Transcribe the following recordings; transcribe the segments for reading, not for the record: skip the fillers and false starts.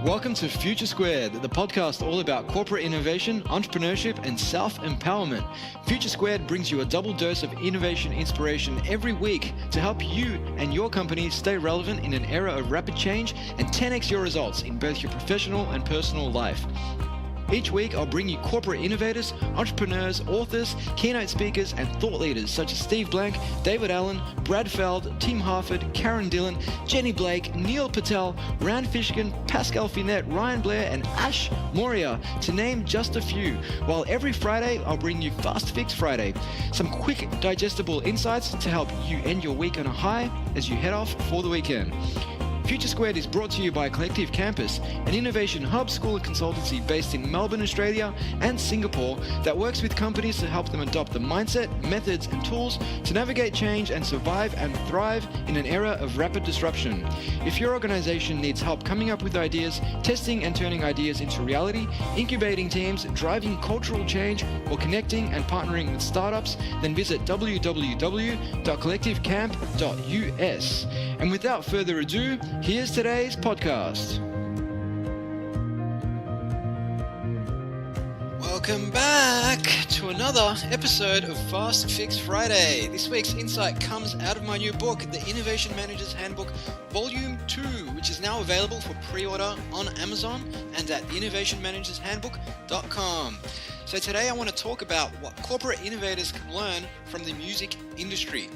Welcome to Future Squared, the podcast all about corporate innovation, entrepreneurship, and self-empowerment. Future Squared brings you a double dose of innovation inspiration every week to help you and your company stay relevant in an era of rapid change and 10x your results in both your professional and personal life. Each week, I'll bring you corporate innovators, entrepreneurs, authors, keynote speakers, and thought leaders such as Steve Blank, David Allen, Brad Feld, Tim Harford, Karen Dillon, Jenny Blake, Neil Patel, Rand Fishkin, Pascal Finette, Ryan Blair, and Ash Moria, to name just a few. While every Friday, I'll bring you Fast Fix Friday, some quick, digestible insights to help you end your week on a high as you head off for the weekend. Future Squared is brought to you by OqEVCy Campus, an innovation hub school and consultancy based in Melbourne, Australia and Singapore that works with companies to help them adopt the mindset, methods and tools to navigate change and survive and thrive in an era of rapid disruption. If your organization needs help coming up with ideas, testing and turning ideas into reality, incubating teams, driving cultural change, or connecting and partnering with startups, then visit www.collectivecamp.us. And without further ado, here's today's podcast. Welcome back to another episode of Fast Fix Friday. This week's insight comes out of my new book, The Innovation Manager's Handbook, Volume 2, which is now available for pre-order on Amazon and at innovationmanagershandbook.com. So today I want to talk about what corporate innovators can learn from the music industry.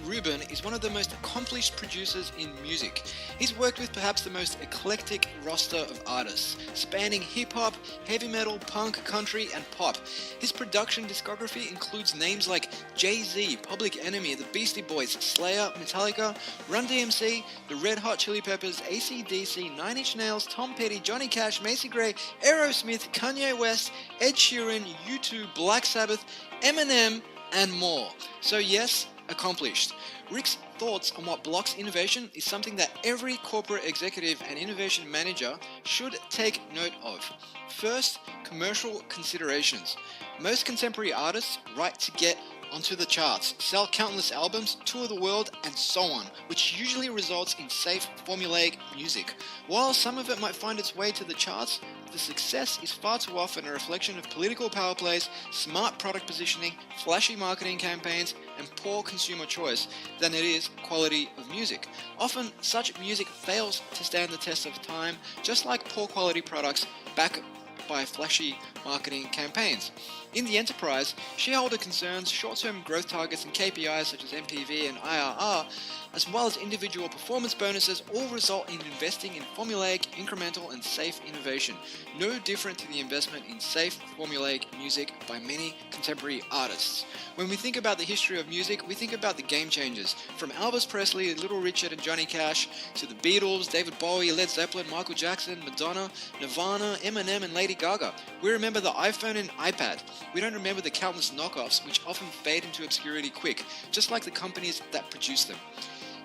Rubin is one of the most accomplished producers in music. He's worked with perhaps the most eclectic roster of artists, spanning hip-hop, heavy metal, punk, country, and pop. His production discography includes names like Jay-Z, Public Enemy, The Beastie Boys, Slayer, Metallica, Run DMC, The Red Hot Chili Peppers, AC/DC, Nine Inch Nails, Tom Petty, Johnny Cash, Macy Gray, Aerosmith, Kanye West, Ed Sheeran, U2, Black Sabbath, Eminem, and more. So yes, accomplished. Rick's thoughts on what blocks innovation is something that every corporate executive and innovation manager should take note of. First, commercial considerations. Most contemporary artists write to get onto the charts, sell countless albums, tour the world, and so on, which usually results in safe, formulaic music. While some of it might find its way to the charts, the success is far too often a reflection of political power plays, smart product positioning, flashy marketing campaigns, and poor consumer choice than it is quality of music. Often, such music fails to stand the test of time, just like poor quality products backed by flashy marketing campaigns. In the enterprise, shareholder concerns, short-term growth targets and KPIs such as MPV and IRR, as well as individual performance bonuses, all result in investing in formulaic, incremental and safe innovation. No different to the investment in safe, formulaic music by many contemporary artists. When we think about the history of music, we think about the game changers, from Elvis Presley, Little Richard and Johnny Cash, to the Beatles, David Bowie, Led Zeppelin, Michael Jackson, Madonna, Nirvana, Eminem and Lady Gaga. We remember the iPhone and iPad. We don't remember the countless knockoffs which often fade into obscurity quick, just like the companies that produce them.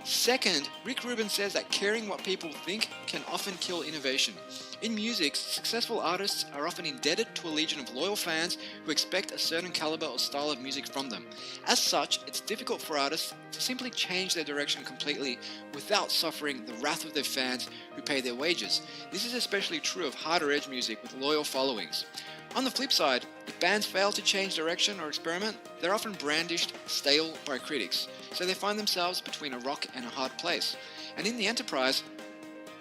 Second, Rick Rubin says that caring what people think can often kill innovation. In music, successful artists are often indebted to a legion of loyal fans who expect a certain caliber or style of music from them. As such, it's difficult for artists to simply change their direction completely without suffering the wrath of their fans who pay their wages. This is especially true of harder edge music with loyal followings. On the flip side, if bands fail to change direction or experiment, they're often brandished stale by critics, so they find themselves between a rock and a hard place. And in the enterprise,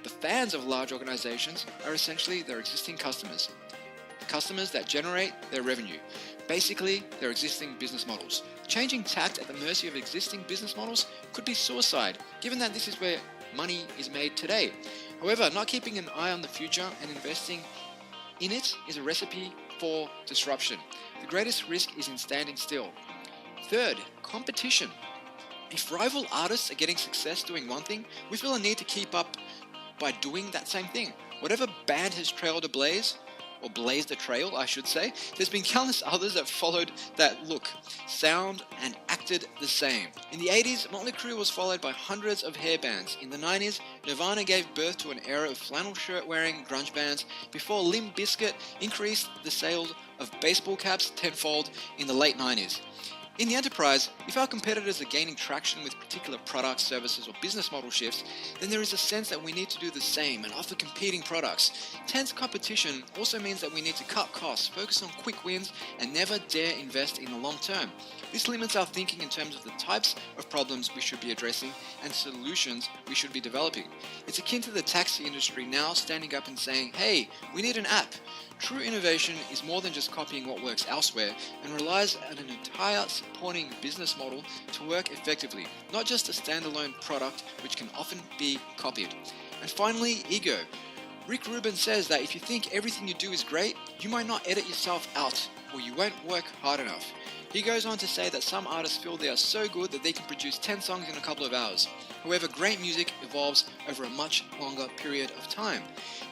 the fans of large organizations are essentially their existing customers, the customers that generate their revenue, basically their existing business models. Changing tact at the mercy of existing business models could be suicide, given that this is where money is made today. However, not keeping an eye on the future and investing in it is a recipe for disruption. The greatest risk is in standing still. Third, competition. If rival artists are getting success doing one thing, we feel a need to keep up by doing that same thing. Whatever band has trailed a blaze, or blazed a trail, I should say, there's been countless others that followed that look, sound, and acted the same. In the 80s, Motley Crue was followed by hundreds of hair bands. In the 90s, Nirvana gave birth to an era of flannel shirt-wearing grunge bands before Limp Bizkit increased the sales of baseball caps tenfold in the late 90s. In the enterprise, if our competitors are gaining traction with particular products, services, or business model shifts, then there is a sense that we need to do the same and offer competing products. Tense competition also means that we need to cut costs, focus on quick wins, and never dare invest in the long term. This limits our thinking in terms of the types of problems we should be addressing and solutions we should be developing. It's akin to the taxi industry now standing up and saying, hey, we need an app. True innovation is more than just copying what works elsewhere and relies on an entire supporting business model to work effectively, not just a standalone product which can often be copied. And finally, ego. Rubin says that if you think everything you do is great, you might not edit yourself out or you won't work hard enough. He goes on to say that some artists feel they are so good that they can produce 10 songs in a couple of hours. However, great music evolves over a much longer period of time.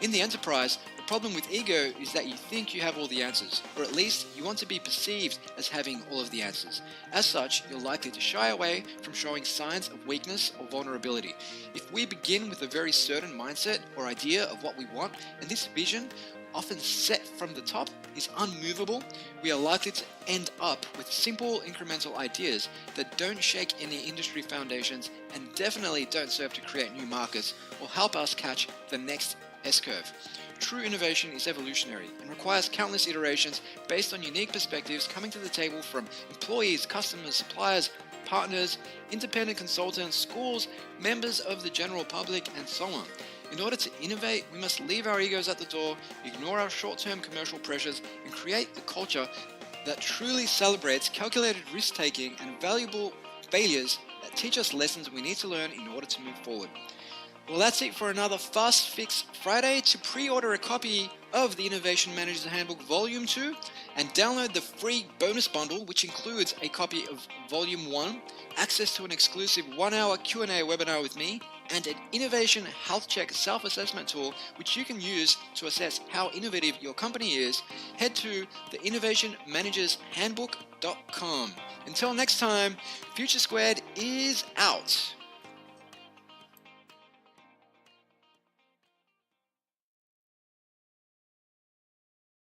In the enterprise, the problem with ego is that you think you have all the answers, or at least you want to be perceived as having all of the answers. As such, you're likely to shy away from showing signs of weakness or vulnerability. If we begin with a very certain mindset or idea of what we want, and this vision, often set from the top, is unmovable, we are likely to end up with simple incremental ideas that don't shake any industry foundations and definitely don't serve to create new markets or help us catch the next S-curve. True innovation is evolutionary and requires countless iterations based on unique perspectives coming to the table from employees, customers, suppliers, partners, independent consultants, schools, members of the general public, and so on. In order to innovate, we must leave our egos at the door, ignore our short-term commercial pressures, and create a culture that truly celebrates calculated risk-taking and valuable failures that teach us lessons we need to learn in order to move forward. Well, that's it for another Fast Fix Friday. To pre-order a copy of the Innovation Manager's Handbook Volume 2 and download the free bonus bundle, which includes a copy of Volume 1, access to an exclusive 1-hour Q&A webinar with me, and an Innovation Health Check self-assessment tool, which you can use to assess how innovative your company is, head to the innovationmanagershandbook.com. Until next time, Future Squared is out.